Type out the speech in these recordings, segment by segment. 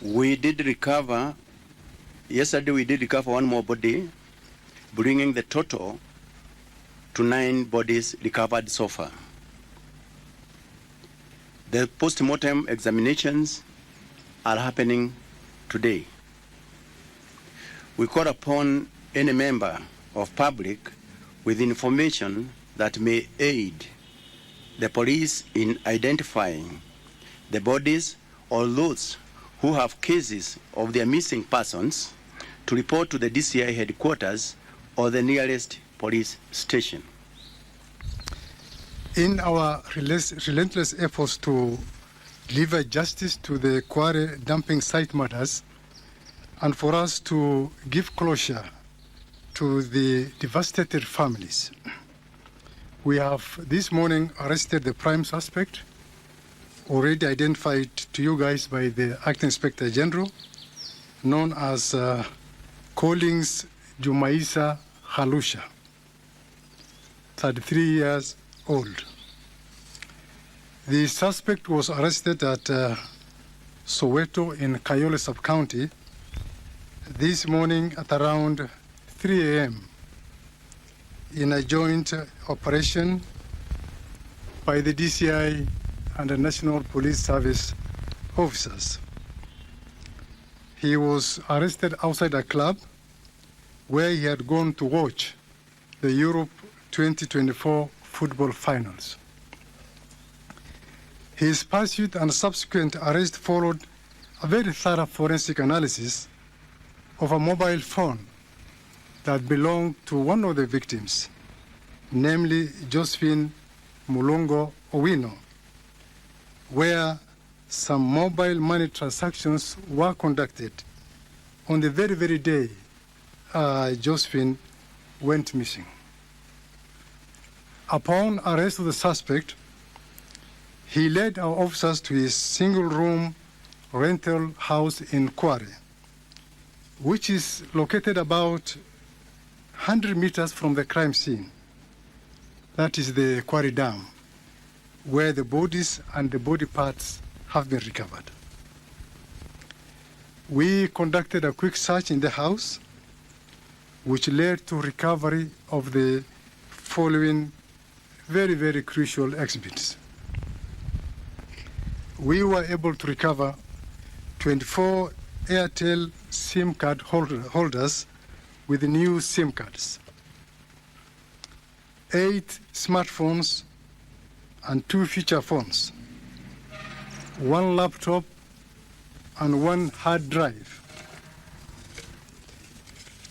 Yesterday we did recover one more body, bringing the total to 9 bodies recovered so far. The post-mortem examinations are happening today. We call upon any member of public with information that may aid the police in identifying the bodies or those who have cases of their missing persons to report to the DCI headquarters or the nearest police station. In our relentless efforts to deliver justice to the quarry dumping site matters and for us to give closure to the devastated families, we have this morning arrested the prime suspect, already identified to you guys by the Acting Inspector General, known as Collins Jumaisa Halusha, 33 years old. The suspect was arrested at Soweto in Kayole Sub-County this morning at around 3 a.m. in a joint operation by the DCI and the National Police Service officers. He was arrested outside a club where he had gone to watch the Europe 2024 football finals. His pursuit and subsequent arrest followed a very thorough forensic analysis of a mobile phone that belonged to one of the victims, namely Josephine Mulongo Owino, where some mobile money transactions were conducted on the very, very day Josephine went missing. Upon arrest of the suspect, he led our officers to his single-room rental house in Kware, which is located about 100 meters from the crime scene. That is the Kware Dam, where the bodies and the body parts have been recovered. We conducted a quick search in the house, which led to recovery of the following very, very crucial exhibits. We were able to recover 24 Airtel SIM card holders with new SIM cards, 8 smartphones and 2 feature phones, 1 laptop and 1 hard drive,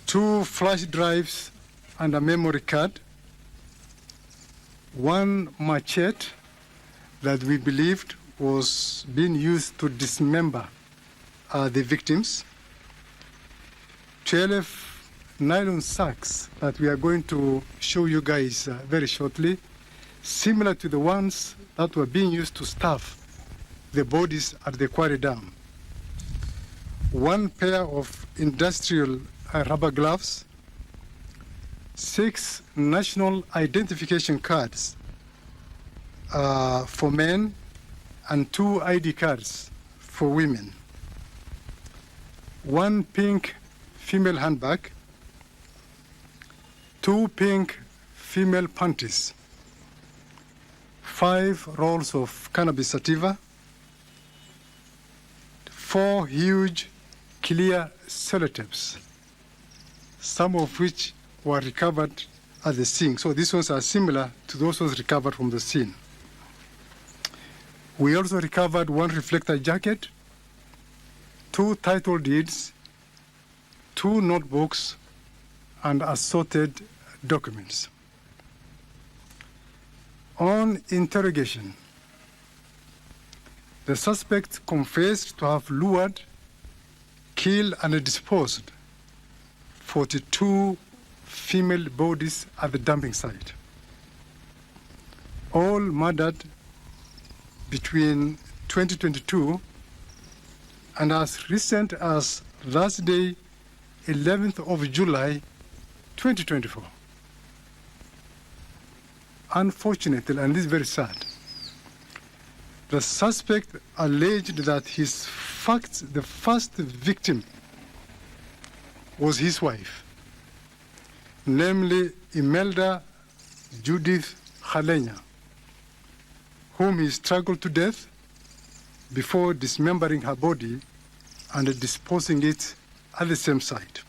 2 flash drives and a memory card, 1 machete that we believed was being used to dismember the victims, 12 nylon sacks that we are going to show you guys very shortly, similar to the ones that were being used to stuff the bodies at the Kware Dam, 1 pair of industrial rubber gloves, 6 national identification cards for men, and 2 ID cards for women, 1 pink female handbag, 2 pink female panties, 5 rolls of cannabis sativa, 4 huge clear sellotapes, some of which were recovered at the scene. So these ones are similar to those ones recovered from the scene. We also recovered 1 reflector jacket, 2 title deeds, 2 notebooks, and assorted documents. On interrogation, the suspect confessed to have lured, killed, and disposed 42 female bodies at the dumping site, all murdered between 2022 and as recent as Thursday, 11th of July, 2024. Unfortunately, and this is very sad, The suspect alleged that the first victim was his wife, namely Imelda Judith Khalenya, whom he strangled to death before dismembering her body and disposing it at the same site.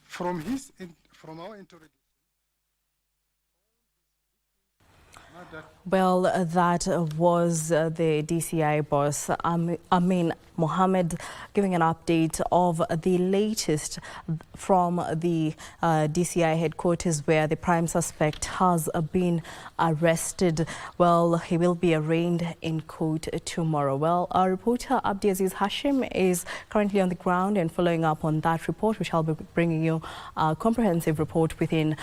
From our interrogation. Well, that was the DCI boss, Amin Mohammed, giving an update of the latest from the DCI headquarters, where the prime suspect has been arrested. Well, he will be arraigned in court tomorrow. Well, our reporter Abdiaziz Hashim is currently on the ground and following up on that report, which I'll be bringing you a comprehensive report within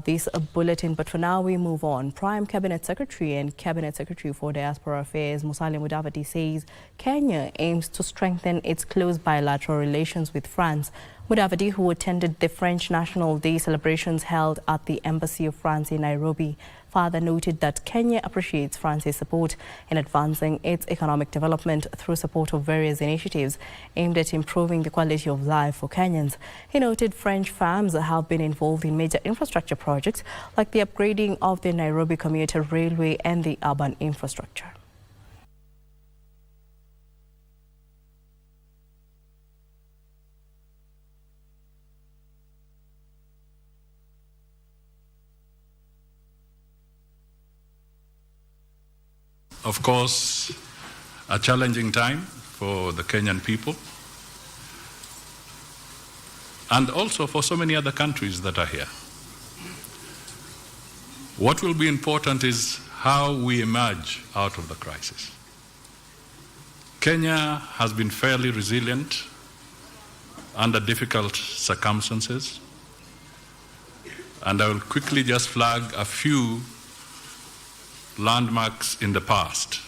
this bulletin. But for now, we move on. Prime Cabinet Secretary and Cabinet Secretary for Diaspora Affairs Musalia Mudavadi says Kenya aims to strengthen its close bilateral relations with France. Mudavadi, who attended the French National Day celebrations held at the Embassy of France in Nairobi, further noted that Kenya appreciates France's support in advancing its economic development through support of various initiatives aimed at improving the quality of life for Kenyans. He noted French firms have been involved in major infrastructure projects like the upgrading of the Nairobi commuter railway and the urban infrastructure. Of course, a challenging time for the Kenyan people and also for so many other countries that are here. What will be important is how we emerge out of the crisis. Kenya has been fairly resilient under difficult circumstances, and I will quickly just flag a few landmarks in the past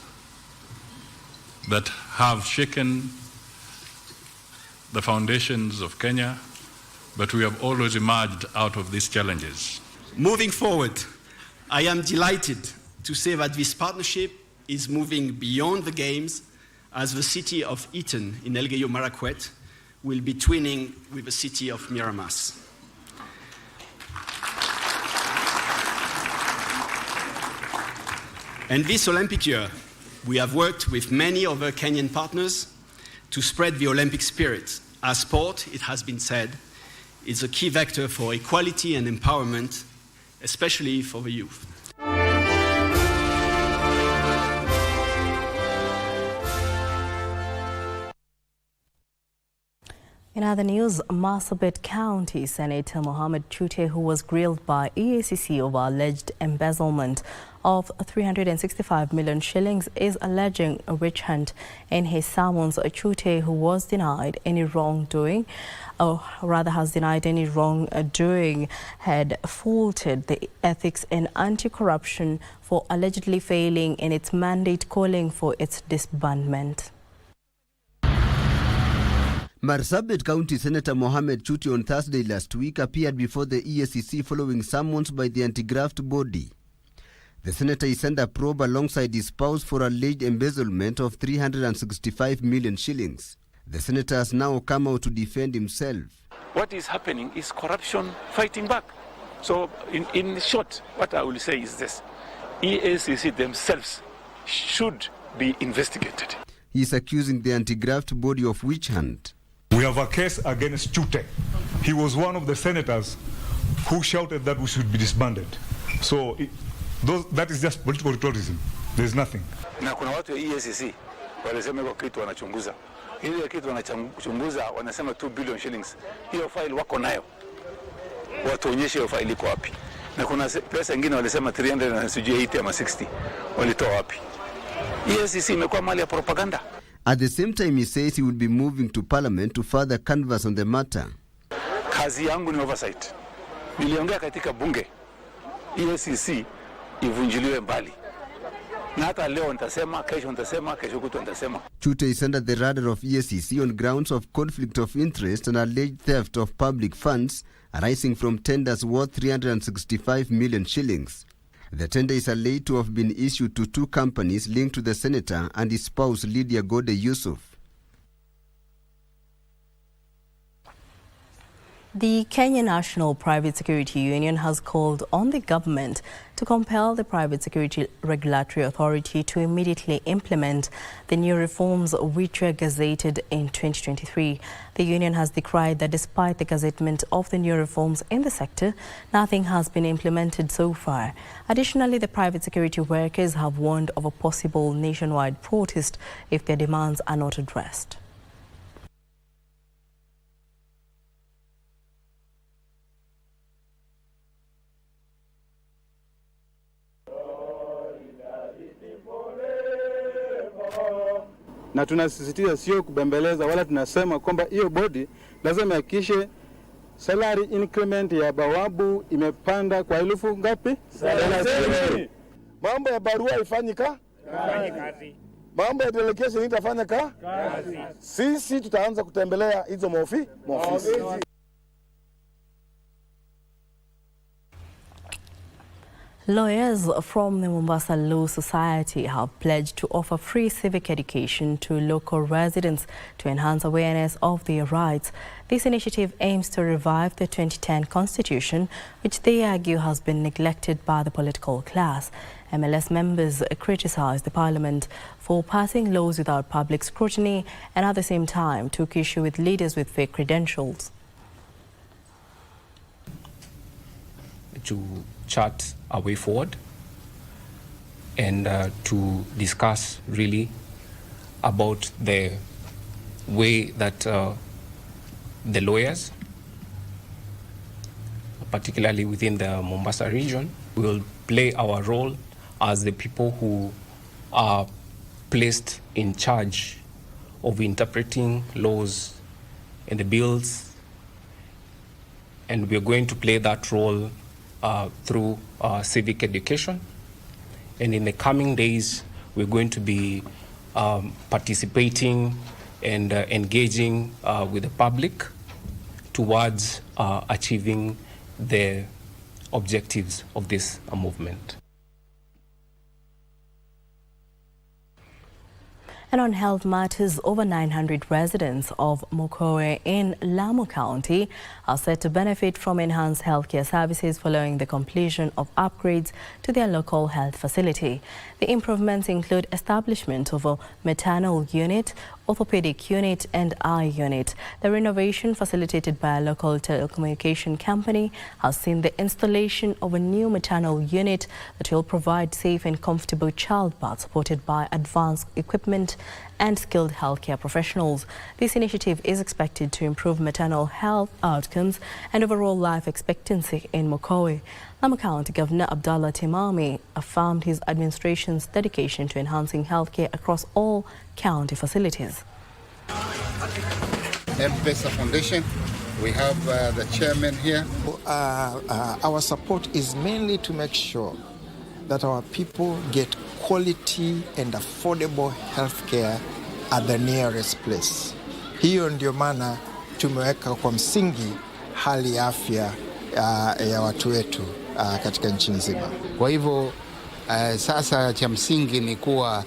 that have shaken the foundations of Kenya, but we have always emerged out of these challenges. Moving forward, I am delighted to say that this partnership is moving beyond the games, as the city of Eton in Elgeyo Marakwet will be twinning with the city of Miramas. And this Olympic year, we have worked with many other Kenyan partners to spread the Olympic spirit, as sport, it has been said, is a key vector for equality and empowerment, especially for the youth. In other news, Marsabit County Senator Mohammed Chute, who was grilled by EACC over alleged embezzlement of 365 million shillings, is alleging a witch hunt in his summons. Chute, who was denied any wrongdoing, or rather has denied any wrongdoing, had faulted the Ethics and Anti-Corruption for allegedly failing in its mandate calling for its disbandment. Marsabit County Senator Mohammed Chute on Thursday last week appeared before the EACC following summons by the anti-graft body. The senator sent a probe alongside his spouse for alleged embezzlement of 365 million shillings. The senator has now come out to defend himself. What is happening is corruption fighting back. So in short, what I will say is this: EACC themselves should be investigated. He is accusing the anti-graft body of witch hunt. We have a case against Chute. He was one of the senators who shouted that we should be disbanded. So that is just political rhetoricism. There's nothing. Na kuna watu wa EACC walisema kwa kitu wanachunguza. Ile kitu wanachunguza wanasema 2 billion shillings. Hiyo file wako nayo. Watuonyeshe hiyo file iko wapi. Na kuna pesa nyingine walisema 380 ama 60. Walitoa wapi? EACC imekuwa mali ya propaganda. At the same time, he says he would be moving to Parliament to further canvass on the matter. Kazi yangu ni oversight. Niliongea katika bunge. EACC ivunjiliwe mbali. Na hata leo nitasema, kesho nitasema, kesho kutwa nitasema. Chute is under the radar of EACC on grounds of conflict of interest and alleged theft of public funds arising from tenders worth 365 million shillings. The tender is alleged to have been issued to 2 companies linked to the senator and his spouse Lydia Gode Yusuf. The Kenya National Private Security Union has called on the government to compel the Private Security Regulatory Authority to immediately implement the new reforms which were gazetted in 2023. The union has decried that despite the gazettement of the new reforms in the sector, nothing has been implemented so far. Additionally, the private security workers have warned of a possible nationwide protest if their demands are not addressed. Na tunasisitiza sio kubembeleza, wala tunasema kwamba hiyo bodi lazima hakikishe salary increment ya bawabu imepanda kwa elfu ngapi? 30. Mambo ya barua ifanye kazi. Mambo ya delegation itafanya kazi. Sisi tutaanza kutembelea hizo maofisi. Lawyers from the Mombasa Law Society have pledged to offer free civic education to local residents to enhance awareness of their rights. This initiative aims to revive the 2010 Constitution, which they argue has been neglected by the political class. MLS members criticized the Parliament for passing laws without public scrutiny and at the same time took issue with leaders with fake credentials. To chart a way forward and to discuss really about the way that the lawyers, particularly within the Mombasa region, will play our role as the people who are placed in charge of interpreting laws and the bills, and we're going to play that role through civic education. And in the coming days, we're going to be participating and engaging with the public towards achieving the objectives of this movement. And on health matters, over 900 residents of Mokowe in Lamu County are set to benefit from enhanced healthcare services following the completion of upgrades to their local health facility. The improvements include establishment of a maternal unit, orthopedic unit and eye unit. The renovation, facilitated by a local telecommunication company, has seen the installation of a new maternal unit that will provide safe and comfortable childbirth supported by advanced equipment and skilled healthcare professionals. This initiative is expected to improve maternal health outcomes and overall life expectancy in Mokowe. Lamu County Governor Abdallah Timami affirmed his administration's dedication to enhancing healthcare across all county facilities. M-Pesa Foundation, we have the chairman here. Our support is mainly to make sure that our people get quality and affordable healthcare at the nearest place. Hiyo ndio maana tumeweka kwa msingi hali ya afya ya watu wetu katika nchi nzima. Kwa hivyo sasa cha msingi ni kuwa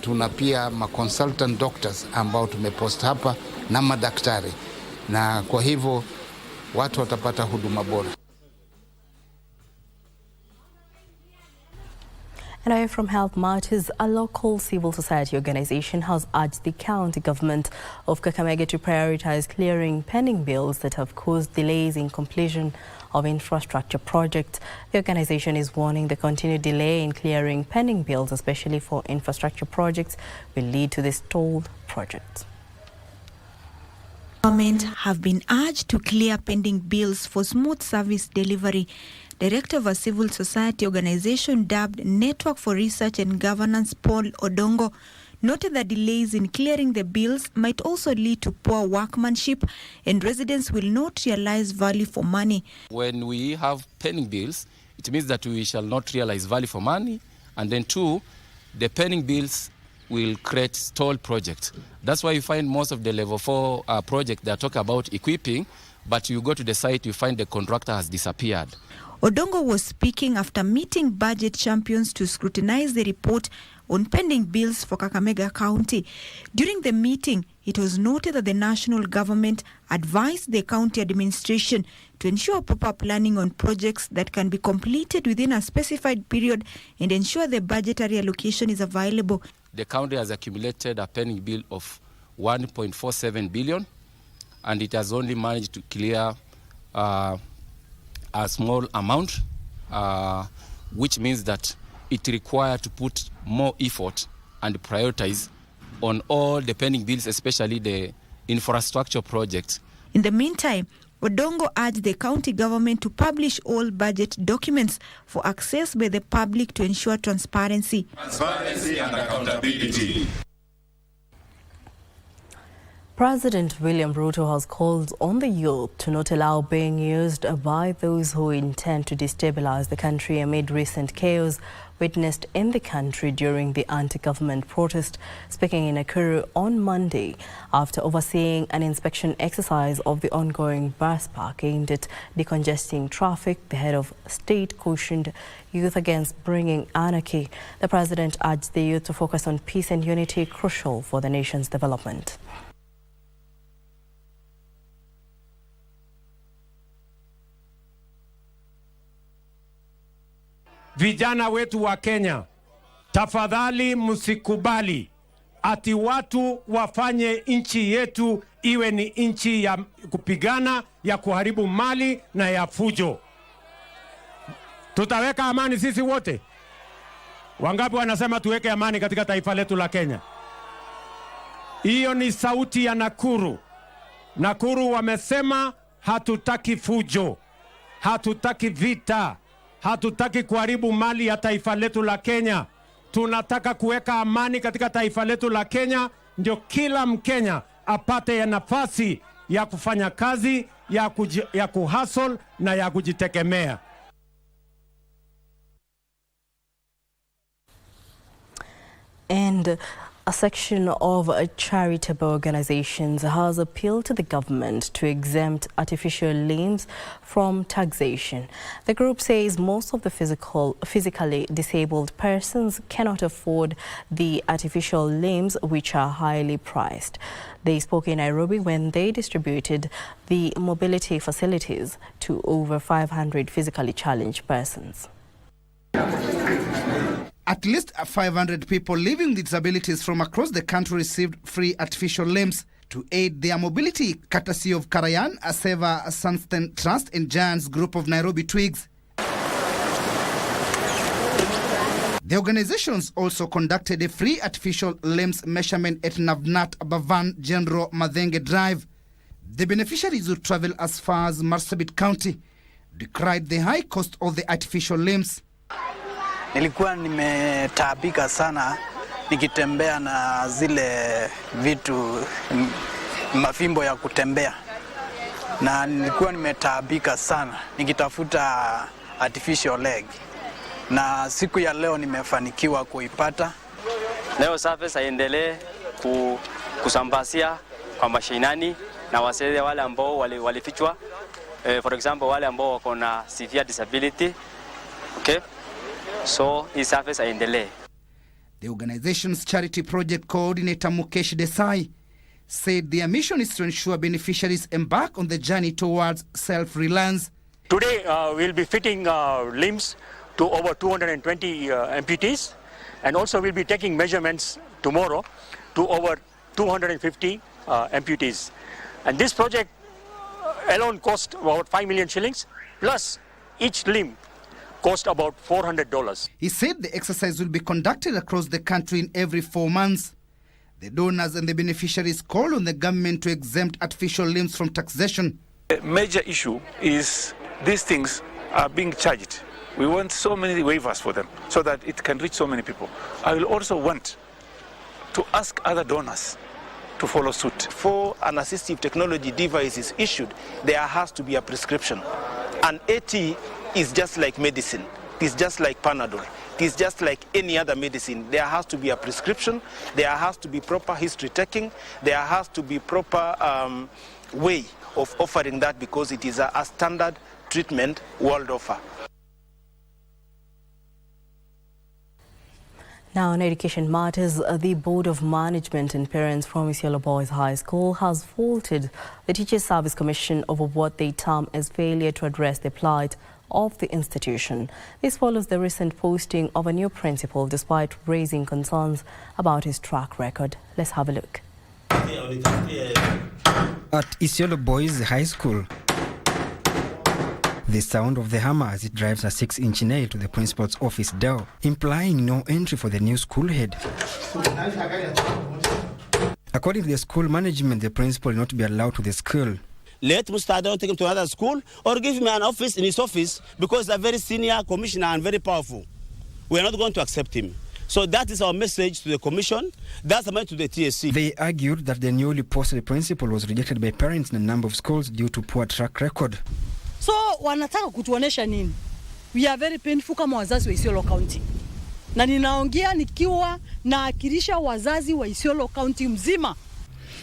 tuna pia consultant doctors ambao tumepost hapa na madaktari, na kwa hivyo watu watapata huduma bora. And away from health matters, a local civil society organization has urged the county government of Kakamega to prioritize clearing pending bills that have caused delays in completion of infrastructure projects. The organization is warning the continued delay in clearing pending bills, especially for infrastructure projects, will lead to the stalled projects. Government have been urged to clear pending bills for smooth service delivery. Director of a civil society organization dubbed Network for Research and Governance, Paul Odongo, noted that delays in clearing the bills might also lead to poor workmanship and residents will not realize value for money. When we have pending bills, it means that we shall not realize value for money, and then two, the pending bills will create stalled projects. That's why you find most of the level 4 projects that talk about equipping, but you go to the site, you find the contractor has disappeared. Odongo was speaking after meeting budget champions to scrutinize the report on pending bills for Kakamega County. During the meeting, it was noted that the national government advised the county administration to ensure proper planning on projects that can be completed within a specified period and ensure the budgetary allocation is available. The county has accumulated a pending bill of 1.47 billion, and it has only managed to clear a small amount, which means that it requires to put more effort and prioritize on all the pending bills, especially the infrastructure projects. In the meantime, Odongo urged the county government to publish all budget documents for access by the public to ensure transparency. Transparency and accountability. President William Ruto has called on the youth to not allow being used by those who intend to destabilize the country amid recent chaos witnessed in the country during the anti-government protest. Speaking in Nakuru on Monday after overseeing an inspection exercise of the ongoing bus park aimed at decongesting traffic, the head of state cautioned youth against bringing anarchy. The president urged the youth to focus on peace and unity, crucial for the nation's development. Vijana wetu wa Kenya, tafadhali msikubali ati watu wafanye nchi yetu iwe ni nchi ya kupigana, ya kuharibu mali na ya fujo. Tutaweka amani sisi wote? Wangapi wanasema tuweke amani katika taifa letu la Kenya? Hiyo ni sauti ya Nakuru. Nakuru wamesema hatutaki fujo, hatutaki vita, hatutaki kuharibu mali ya taifa letu la Kenya. Tunataka kuweka amani katika taifa letu la Kenya, ndio kila Mkenya apate nafasi ya kufanya kazi, ya kuhustle na ya kujitegemea. And a section of charitable organizations has appealed to the government to exempt artificial limbs from taxation. The group says most of the physically disabled persons cannot afford the artificial limbs, which are highly priced. They spoke in Nairobi when they distributed the mobility facilities to over 500 physically challenged persons. At least 500 people living with disabilities from across the country received free artificial limbs to aid their mobility, courtesy of Karayan, Aseva, Sunstein Trust and Giants Group of Nairobi Twigs. The organizations also conducted a free artificial limbs measurement at Navnat Bavan General Madhenge Drive. The beneficiaries who travel as far as Marsabit County decried the high cost of the artificial limbs. Nilikuwa nimetaabika sana nikitembea na zile vitu mafimbo ya kutembea, na nilikuwa nimetaabika sana nikitafuta artificial leg, na siku ya leo nimefanikiwa kuipata. Leo service aendelee kusambasia kwa mashinani na wasaidia wale ambao walifichwa, for example wale ambao wako na severe disability. Okay? So his service aendelee. The organization's charity project coordinator Mukesh Desai said their mission is to ensure beneficiaries embark on the journey towards self-reliance. Today we'll be fitting limbs to over 220 amputees, and also we'll be taking measurements tomorrow to over 250 amputees. And this project alone cost about 5 million shillings, plus each limb cost about $400. He said the exercise will be conducted across the country in every 4 months. The donors and the beneficiaries call on the government to exempt artificial limbs from taxation. The major issue is these things are being charged. We want so many waivers for them so that it can reach so many people. I will also want to ask other donors to follow suit. For an assistive technology device is issued, there has to be a prescription. An AT is just like medicine. It is just like Panadol. It is just like any other medicine. There has to be a prescription. There has to be proper history taking. There has to be proper way of offering that, because it is a standard treatment world over. Now, in education matters, the Board of Management and Parents from Isiolo Boys High School has faulted the Teachers Service Commission over what they term as failure to address the plight of the institution. This follows the recent posting of a new principal despite raising concerns about his track record. Let's have a look. At Isiolo Boys High School, the sound of the hammer as it drives a 6-inch nail to the principal's office door, implying no entry for the new school head. According to the school management, the principal will not be allowed to the school. Let Mr. Adao take him to another school or give me an office in his office because they're very senior commissioner and very powerful. We're not going to accept him. So that is our message to the commission. That's the message to the TSC. They argued that the newly posted principal was rejected by parents in a number of schools due to poor track record. So wanataka kutuonesha nini? We are very painful kama wazazi wa Isiolo County. Na ninaongea nikiwa naakilisha wazazi wa Isiolo County mzima.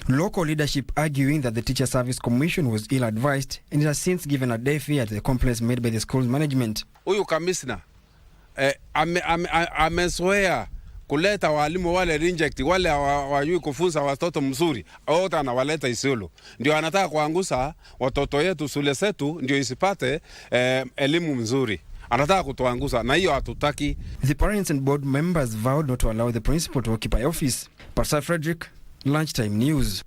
Local leadership arguing that the Teacher Service Commission was ill-advised and it has since given a deaf ear to the complaints made by the school's management. Huyu commissioner amezoea kuleta walimu wale reject wale wajui kufunza watoto mzuri wote anawaleta Isiolo, ndio anataka kuangusha watoto yetu, shule zetu ndio isipate elimu mzuri, anataka kutuangusha na hiyo hatutaki. The parents and board members vowed not to allow the principal to occupy office. Pastor Frederick, Lunchtime News.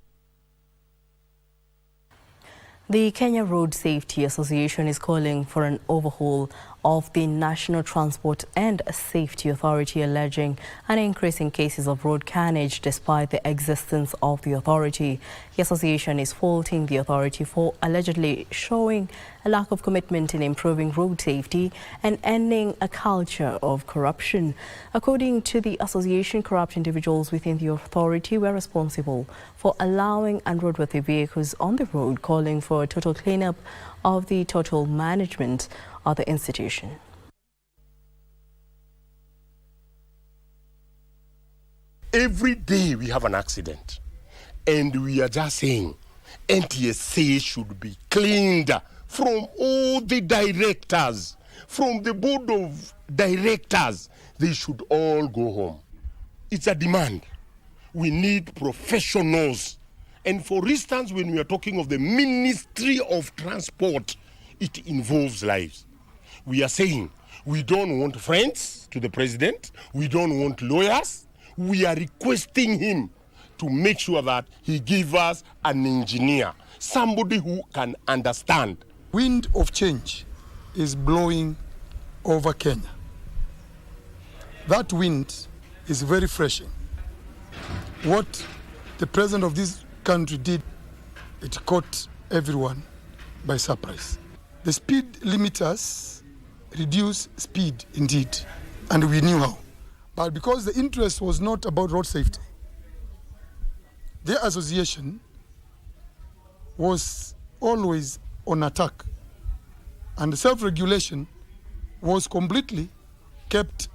The Kenya Road Safety Association is calling for an overhaul of the National Transport and Safety Authority, alleging an increase in cases of road carnage despite the existence of the authority. The association is faulting the authority for allegedly showing a lack of commitment in improving road safety and ending a culture of corruption. According to the association, corrupt individuals within the authority were responsible for allowing unroadworthy vehicles on the road, calling for a total cleanup of the total management of the institution. Every day we have an accident, and we are just saying NTSA should be cleaned from all the directors, from the board of directors. They should all go home. It's a demand. We need professionals. And for instance, when we are talking of the Ministry of Transport, it involves lives. We are saying we don't want friends to the president. We don't want lawyers. We are requesting him to make sure that he gives us an engineer, somebody who can understand. Wind of change is blowing over Kenya. That wind is very refreshing. What the president of this country did, it caught everyone by surprise. The speed limiters reduce speed indeed, and we knew how. But because the interest was not about road safety, the association was always on attack, and the self-regulation was completely kept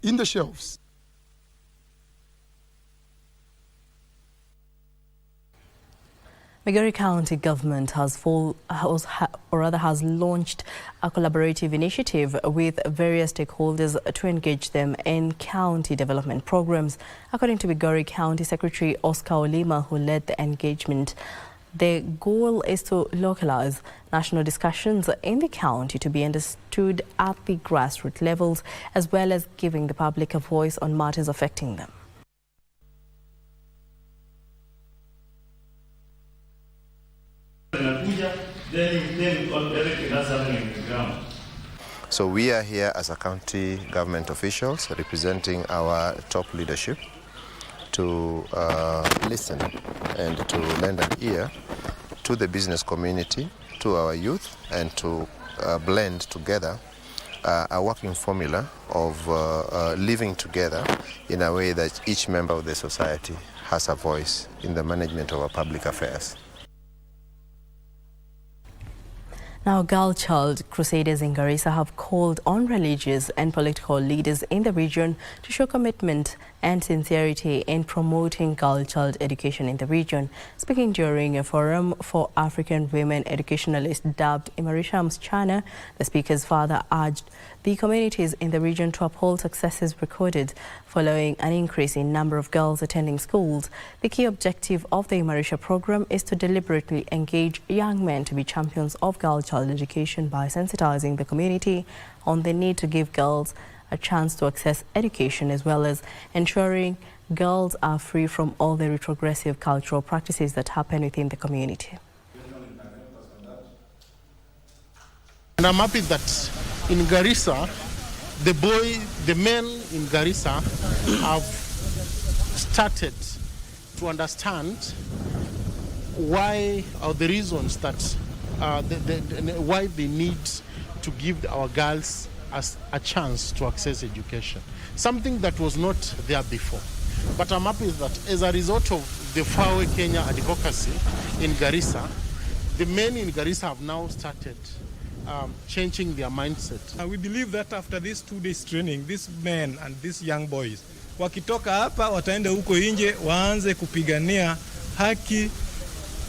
in the shelves. Migori County government has launched a collaborative initiative with various stakeholders to engage them in county development programs. According to Migori County Secretary Oscar Olima, who led the engagement, the goal is to localize national discussions in the county to be understood at the grassroots levels, as well as giving the public a voice on matters affecting them. So we are here as a county government officials representing our top leadership to listen and to lend an ear to the business community, to our youth, and to blend together a working formula of living together in a way that each member of the society has a voice in the management of our public affairs. Now, Girl Child Crusaders in Garissa have called on religious and political leaders in the region to show commitment and sincerity in promoting girl-child education in the region. Speaking during a forum for African women educationalists dubbed Imarisha Msichana, the speaker's father urged the communities in the region to uphold successes recorded following an increase in number of girls attending schools. The key objective of the Imarisha program is to deliberately engage young men to be champions of girl-child education by sensitizing the community on the need to give girls a chance to access education, as well as ensuring girls are free from all the retrogressive cultural practices that happen within the community. And I'm happy that in Garissa, the men in Garissa have started to understand why, or the reasons that why they need to give our girls a chance to access education, something that was not there before. But I'm happy that as a result of the Fawe Kenya advocacy in Garissa, the men in Garissa have now started changing their mindset. We believe that after this 2 days training, these men and these young boys, wakitoka hapa wataenda huko nje waanze kupigania haki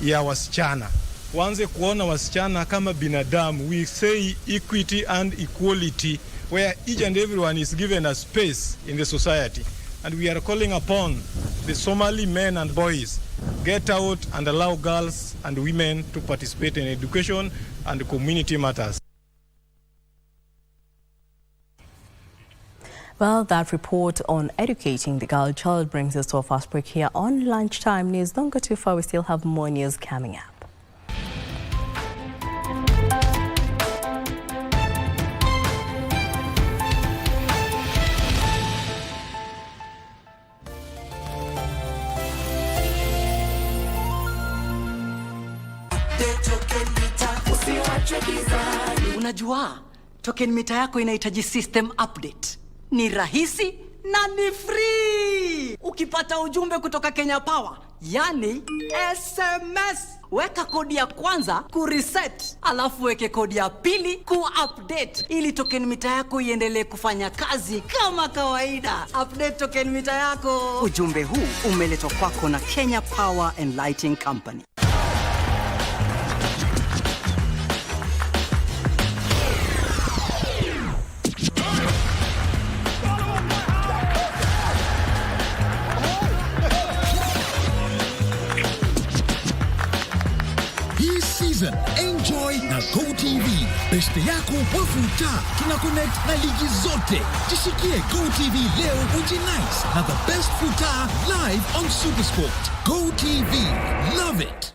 ya wasichana. Waanze kuona wasichana kama binadamu. We say equity and equality, where each and everyone is given a space in the society. And we are calling upon the Somali men and boys, get out and allow girls and women to participate in education and community matters. Well, that report on educating the girl child brings us to a fast break here on Lunchtime News. Don't go too far, we still have more news coming up. Unajua, token mita yako inahitaji system update. Ni rahisi na ni free. Ukipata ujumbe kutoka Kenya Power, yani SMS, weka kodi ya kwanza kureset, alafu weke kodi ya pili kuupdate ili token mita yako iendelee kufanya kazi kama kawaida. Update token mita yako. Ujumbe huu umeletwa kwako na Kenya Power and Lighting Company. Enjoy na GoTV. Beste yako wafuta. Tuna connect na ligi zote. Jishikie GoTV leo ujinice na the best futa live on Supersport. GoTV. Love it.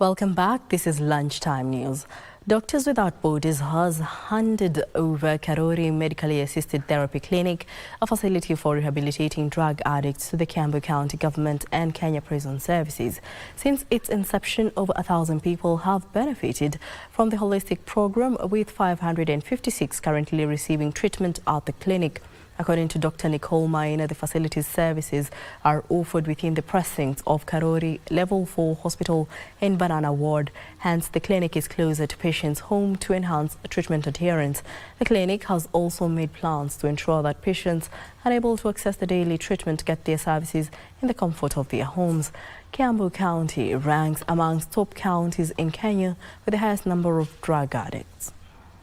Welcome back. This is Lunchtime News. Doctors Without Borders has handed over Karori Medically Assisted Therapy Clinic, a facility for rehabilitating drug addicts, to the Kiambu County Government and Kenya Prison Services. Since its inception, over 1,000 people have benefited from the holistic program, with 556 currently receiving treatment at the clinic. According to Dr. Nicole Maina, the facility's services are offered within the precincts of Karori Level 4 Hospital and Banana Ward. Hence, the clinic is closer to patients' home to enhance treatment adherence. The clinic has also made plans to ensure that patients unable to access the daily treatment get their services in the comfort of their homes. Kiambu County ranks amongst top counties in Kenya with the highest number of drug addicts.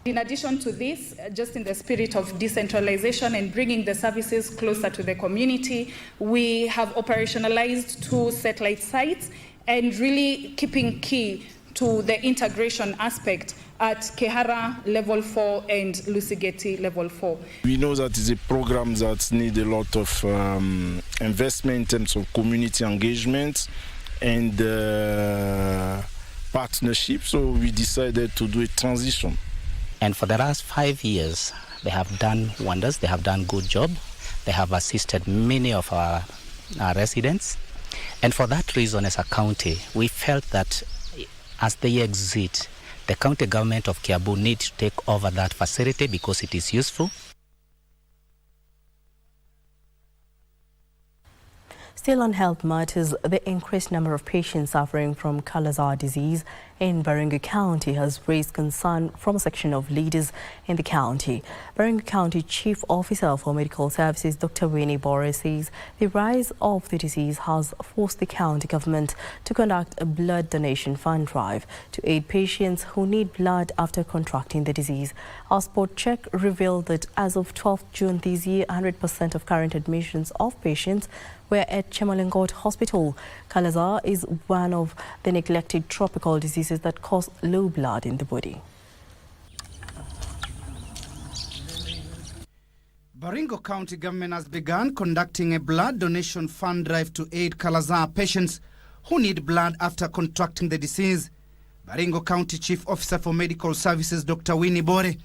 In addition to this, just in the spirit of decentralization and bringing the services closer to the community, we have operationalized 2 satellite sites and really keeping key to the integration aspect at Kehara Level 4 and Lusigeti Level 4. We know that it's a program that needs a lot of investment in terms of community engagement and partnership, so we decided to do a transition. And for the last 5 years, they have done wonders. They have done good job. They have assisted many of our residents. And for that reason, as a county, we felt that as they exit, The county government of Kiambu needs to take over that facility because it is useful. Still on health matters, the increased number of patients suffering from Kala-Azar disease in Baringo County has raised concern from a section of leaders in the county. Baringo County Chief Officer for Medical Services, Dr. Winnie Bore, says the rise of the disease has forced the county government to conduct a blood donation fund drive to aid patients who need blood after contracting the disease. Our spot check revealed that as of 12th June this year, 100% of current admissions of patients were at Chemalingot Hospital. Kala-Azar is one of the neglected tropical diseases that cause low blood in the body. Baringo County government has begun conducting a blood donation fund drive to aid Kala-Azar patients who need blood after contracting the disease. Baringo County Chief Officer for Medical Services, Dr. Winnie Bore,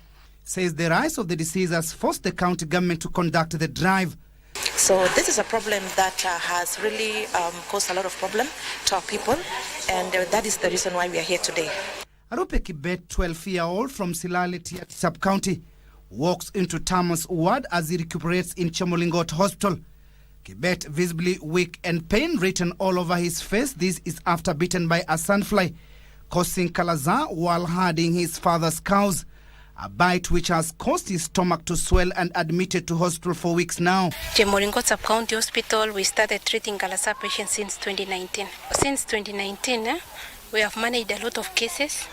says the rise of the disease has forced the county government to conduct the drive. So this is a problem that has really caused a lot of problem to our people, and that is the reason why we are here today. Arupe Kibet, 12-year-old from Silale Tiaty sub-county, walks into Thomas ward as he recuperates in Chemolingot Hospital. Kibet, visibly weak and pain written all over his face. This is after bitten by a sandfly, causing Kala-Azar while herding his father's cows. A bite which has caused his stomach to swell and admitted to hospital for weeks now. Chemolingot Sub-County Hospital, we started treating Kala-Azar patients since 2019. Since 2019, we have managed a lot of cases.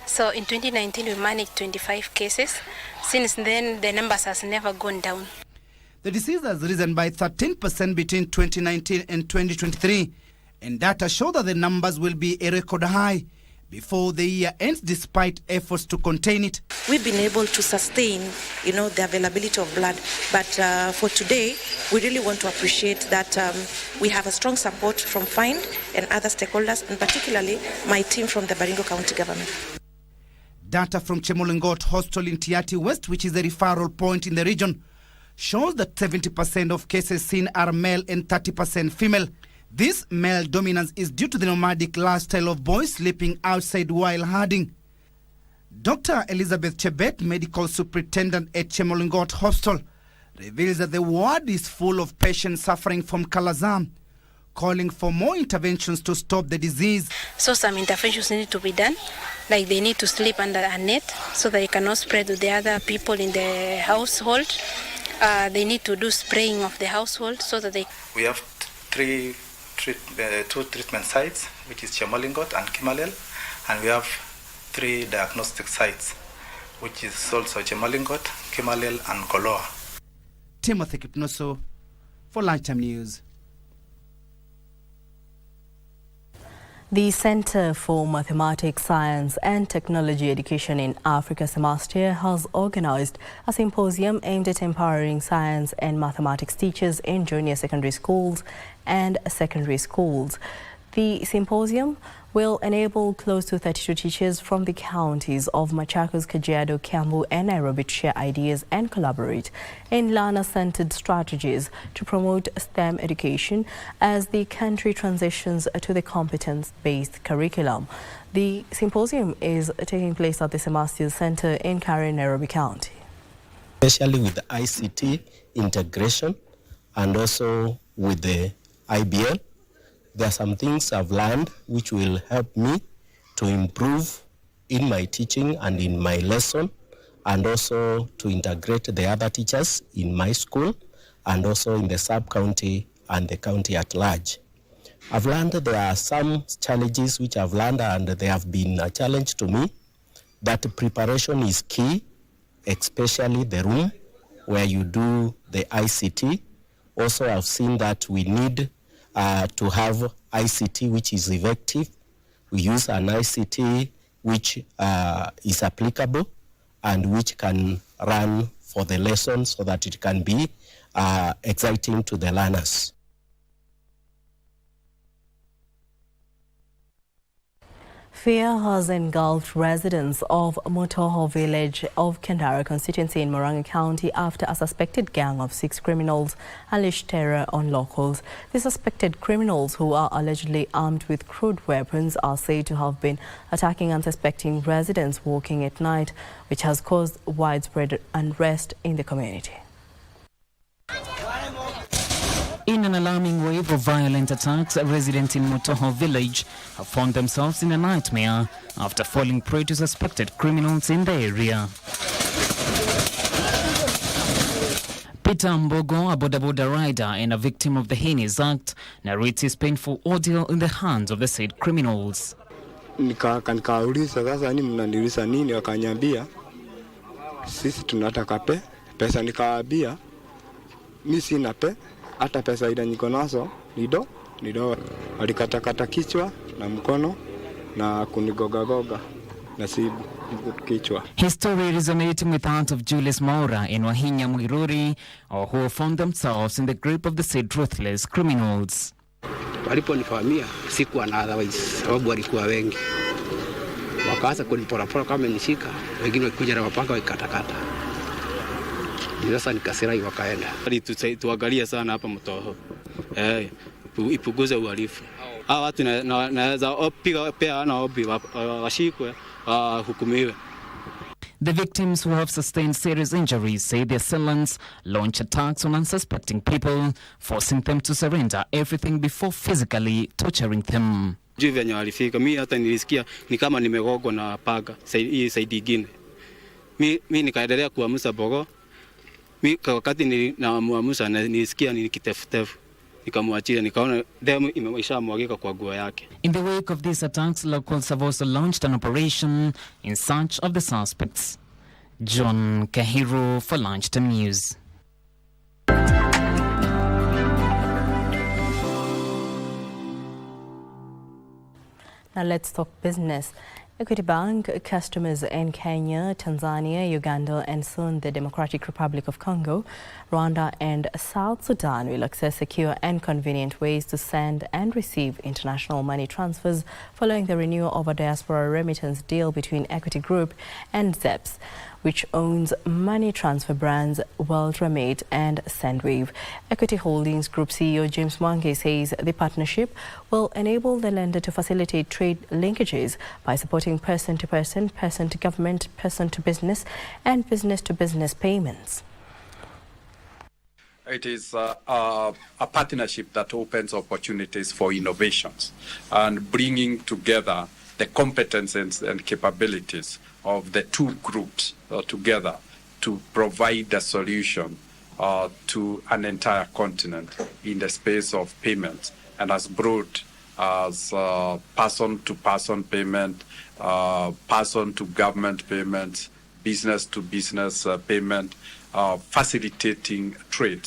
So in 2019, we managed 25 cases. Since then, the numbers has never gone down. The disease has risen by 13% between 2019 and 2023, and data show that the numbers will be a record high before the year ends, despite efforts to contain it. We've been able to sustain, the availability of blood. But for today, we really want to appreciate that we have a strong support from FIND and other stakeholders, and particularly my team from the Baringo County government. Data from Chemolingot Hospital in Tiaty West, which is a referral point in the region, shows that 70% of cases seen are male and 30% female. This male dominance is due to the nomadic lifestyle of boys sleeping outside while herding. Dr. Elizabeth Chebet, medical superintendent at Chemolingot Hospital, reveals that the ward is full of patients suffering from Kala-Azar, calling for more interventions to stop the disease. So some interventions need to be done, like they need to sleep under a net so that it cannot spread to the other people in the household. They need to do spraying of the household so that they... We have two treatment sites, which is Chemolingot and Kimalel, and we have 3 diagnostic sites, which is also Chemolingot, Kimalel, and Koloa. Timothy Kipnoso for Lunchtime News. The Center for Mathematics, Science and Technology Education in Africa semester has organized a symposium aimed at empowering science and mathematics teachers in junior secondary schools and secondary schools. The symposium will enable close to 32 teachers from the counties of Machakos, Kajiado, Kiambu and Nairobi to share ideas and collaborate in learner-centered strategies to promote STEM education as the country transitions to the competence-based curriculum. The symposium is taking place at the Semasters Center in Karen, Nairobi County. Especially with the ICT integration and also with the IBL. There are some things I've learned which will help me to improve in my teaching and in my lesson, and also to integrate the other teachers in my school and also in the sub-county and the county at large. I've learned that there are some challenges which I've learned, and they have been a challenge to me, that preparation is key, especially the room where you do the ICT. Also, I've seen that we need to have ICT which is effective. We use an ICT which is applicable and which can run for the lesson so that it can be exciting to the learners. Fear has engulfed residents of Motoho village of Kendara constituency in Moranga County after a suspected gang of 6 criminals unleashed terror on locals. The suspected criminals, who are allegedly armed with crude weapons, are said to have been attacking unsuspecting residents walking at night, which has caused widespread unrest in the community. In an alarming wave of violent attacks, residents in Motoho village have found themselves in a nightmare after falling prey to suspected criminals in the area. Peter Mbogo, a boda rider and a victim of the Heinous Act, narrates his painful ordeal in the hands of the said criminals. Nikauliza sasa ni mnanirisa nini, wakaniambia sisi tunataka pesa. Nikawaambia mimi sina hata pesa ile niko nazo nido alikatakata kichwa na mkono na kunigoga na sibu kichwa. His story resonating with that of Julius Maura and Wahinya Mwiruri, who found themselves in the grip of the said ruthless criminals. Waliponifahamia sikuwa na otherwise, sababu walikuwa wengi. Wakaanza kuniporapora kama nishika, wengine wakikuja na mapanga wakatakata. Sasa nikasirai wakaenda. Tuangalie sana hapa Motoho. Ipunguze uhalifu. Hawa watu naweza piga pia na obi washikwe hukumiwe. The victims, who have sustained serious injuries, say their assailants launch attacks on unsuspecting people, forcing them to surrender everything before physically torturing them. Juu venye walifika, mimi hata nilisikia ni kama nimegogwa na paga hii saidi nyingine. Mimi nikaendelea kuamsha bogo. Wakati ninamuamsha nilisikia ni kitefutefu, nikamwachia, nikaona damu imeshamwagika kwa nguo yake. In the wake of these attacks, locals have also launched an operation in search of the suspects. John Kahiro for Lunchtime News. Now let's talk business. Equity Bank customers in Kenya, Tanzania, Uganda and soon the Democratic Republic of Congo, Rwanda and South Sudan will access secure and convenient ways to send and receive international money transfers following the renewal of a diaspora remittance deal between Equity Group and ZEPS, which owns money transfer brands WorldRemit and Sendwave. Equity Holdings Group CEO James Mwangi says the partnership will enable the lender to facilitate trade linkages by supporting person-to-person, person-to-government, person-to-business and business-to-business payments. It is a partnership that opens opportunities for innovations and bringing together the competences and capabilities of the two groups together to provide a solution to an entire continent in the space of payments, and as broad as person-to-person payment, person-to-government payments, business-to-business payment, facilitating trade.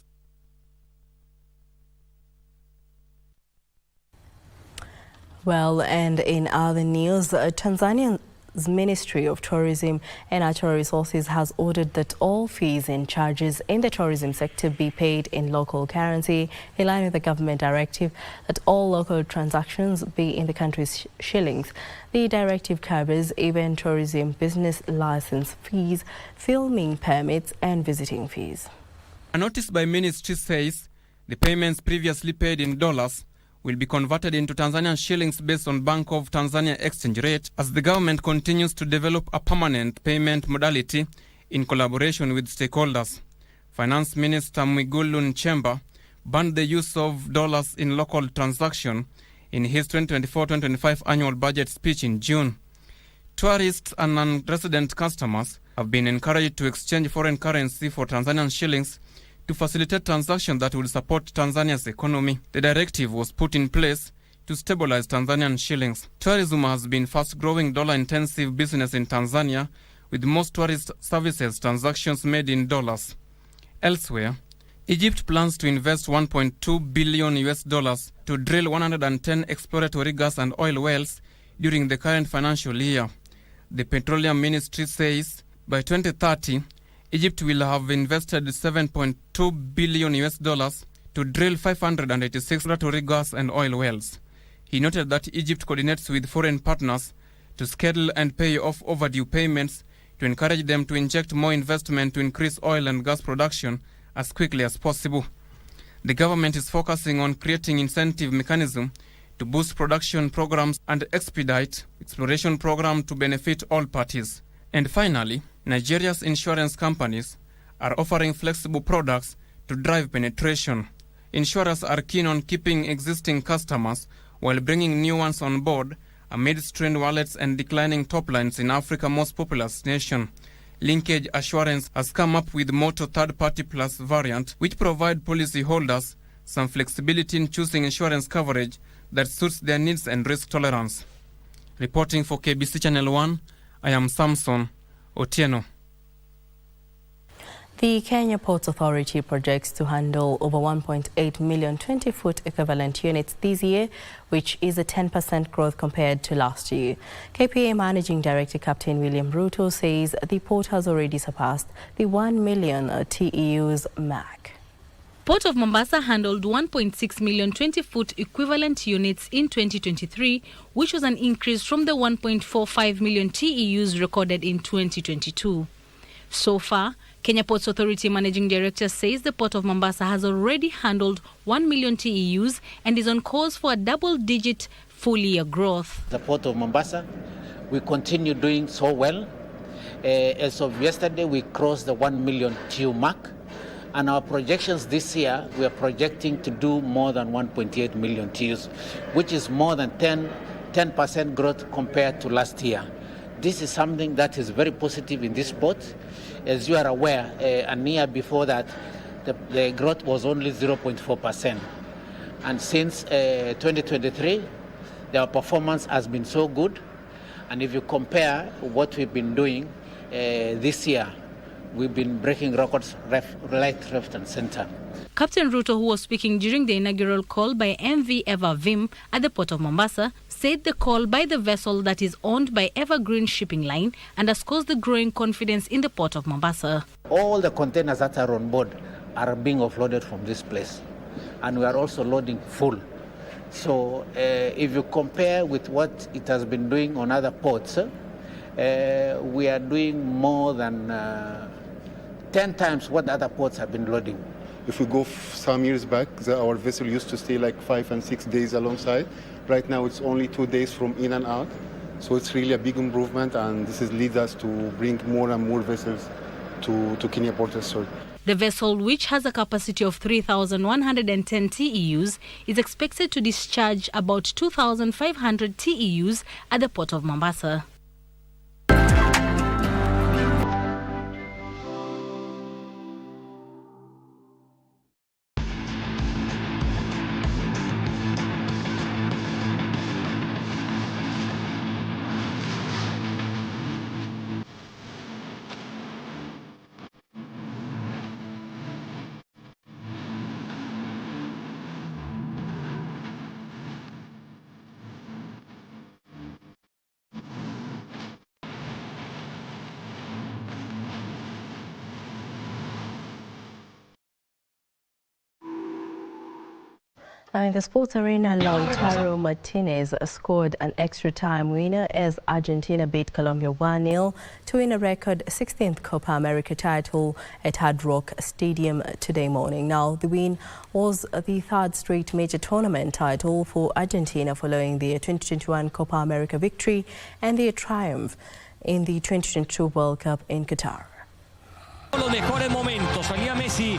Well, and in other news, Tanzania's Ministry of Tourism and Natural Resources has ordered that all fees and charges in the tourism sector be paid in local currency, in line with the government directive that all local transactions be in the country's shillings. The directive covers even tourism business license fees, filming permits and visiting fees. A notice by ministry says the payments previously paid in dollars will be converted into Tanzanian shillings based on Bank of Tanzania exchange rate, as the government continues to develop a permanent payment modality in collaboration with stakeholders. Finance Minister Mwigulu Nchemba banned the use of dollars in local transaction in his 2024-2025 annual budget speech in June. Tourists and non-resident customers have been encouraged to exchange foreign currency for Tanzanian shillings to facilitate transactions that will support Tanzania's economy. The directive was put in place to stabilize Tanzanian shillings. Tourism has been fast-growing dollar-intensive business in Tanzania, with most tourist services transactions made in dollars. Elsewhere, Egypt plans to invest $1.2 billion to drill 110 exploratory gas and oil wells during the current financial year. The Petroleum Ministry says by 2030, Egypt will have invested $7.2 billion to drill 586 exploratory gas and oil wells. He noted that Egypt coordinates with foreign partners to schedule and pay off overdue payments to encourage them to inject more investment to increase oil and gas production as quickly as possible. The government is focusing on creating incentive mechanism to boost production programs and expedite exploration program to benefit all parties. And finally, Nigeria's insurance companies are offering flexible products to drive penetration. Insurers are keen on keeping existing customers while bringing new ones on board amid strained wallets and declining top lines in Africa's most populous nation. Linkage Assurance has come up with Moto Third Party Plus variant, which provide policyholders some flexibility in choosing insurance coverage that suits their needs and risk tolerance. Reporting for KBC Channel 1, I am Samson Otieno. The Kenya Ports Authority projects to handle over 1.8 million 20-foot equivalent units this year, which is a 10% growth compared to last year. KPA Managing Director Captain William Ruto says the port has already surpassed the 1 million TEUs mark. Port of Mombasa handled 1.6 million 20-foot equivalent units in 2023, which was an increase from the 1.45 million TEUs recorded in 2022. So far, Kenya Ports Authority Managing Director says the Port of Mombasa has already handled 1 million TEUs and is on course for a double-digit full-year growth. The Port of Mombasa, we continue doing so well. As of yesterday, we crossed the 1 million TEU mark. And our projections this year, we are projecting to do more than 1.8 million TEUs, which is more than 10% growth compared to last year. This is something that is very positive in this port. As you are aware, a year before that, the growth was only 0.4%. And since 2023, their performance has been so good. And if you compare what we've been doing this year, we've been breaking records right, left, and center. Captain Ruto, who was speaking during the inaugural call by MV Eva Vim at the Port of Mombasa, said the call by the vessel that is owned by Evergreen Shipping Line underscores the growing confidence in the Port of Mombasa. All the containers that are on board are being offloaded from this place, and we are also loading full. So if you compare with what it has been doing on other ports, we are doing more than 10 times what other ports have been loading. If we go some years back, our vessel used to stay like 5 and 6 days alongside. Right now it's only 2 days from in and out. So it's really a big improvement, and this leads us to bring more and more vessels to Kenya Port Authority. The vessel, which has a capacity of 3,110 TEUs, is expected to discharge about 2,500 TEUs at the Port of Mombasa. Now in the sports arena, Lautaro Martinez scored an extra time winner as Argentina beat Colombia 1-0 to win a record 16th Copa America title at Hard Rock Stadium today morning. Now the win was the third straight major tournament title for Argentina following their 2021 Copa America victory and their triumph in the 2022 World Cup in Qatar. Los mejores momentos. Salía Messi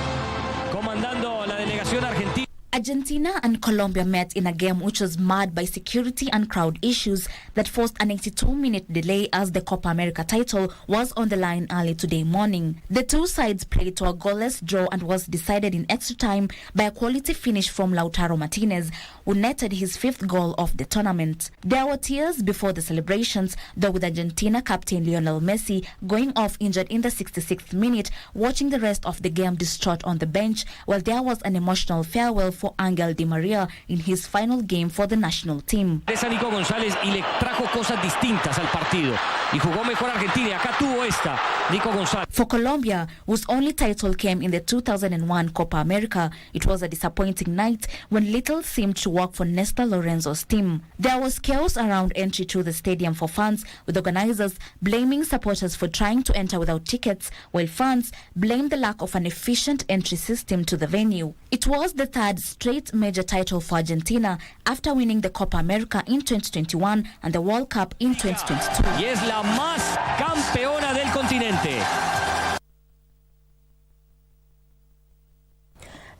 comandando la delegación argentina. Argentina and Colombia met in a game which was marred by security and crowd issues that forced an 82-minute delay as the Copa America title was on the line early today morning. The two sides played to a goalless draw and was decided in extra time by a quality finish from Lautaro Martinez, who netted his 5th goal of the tournament. There were tears before the celebrations, though, with Argentina captain Lionel Messi going off injured in the 66th minute, watching the rest of the game distraught on the bench, while there was an emotional farewell for Angel Di Maria in his final game for the national team. Nico González y le trajo cosas distintas al partido. y jugó mejor Argentina. Y acá tuvo esta, Nico González. For Colombia, whose only title came in the 2001 Copa America, it was a disappointing night when little seemed to work for Néstor Lorenzo's team. There was chaos around entry to the stadium for fans, with organizers blaming supporters for trying to enter without tickets, while fans blamed the lack of an efficient entry system to the venue. It was the third straight major title for Argentina after winning the Copa America in 2021 and the World Cup in 2022. Y es la más campeona del continente.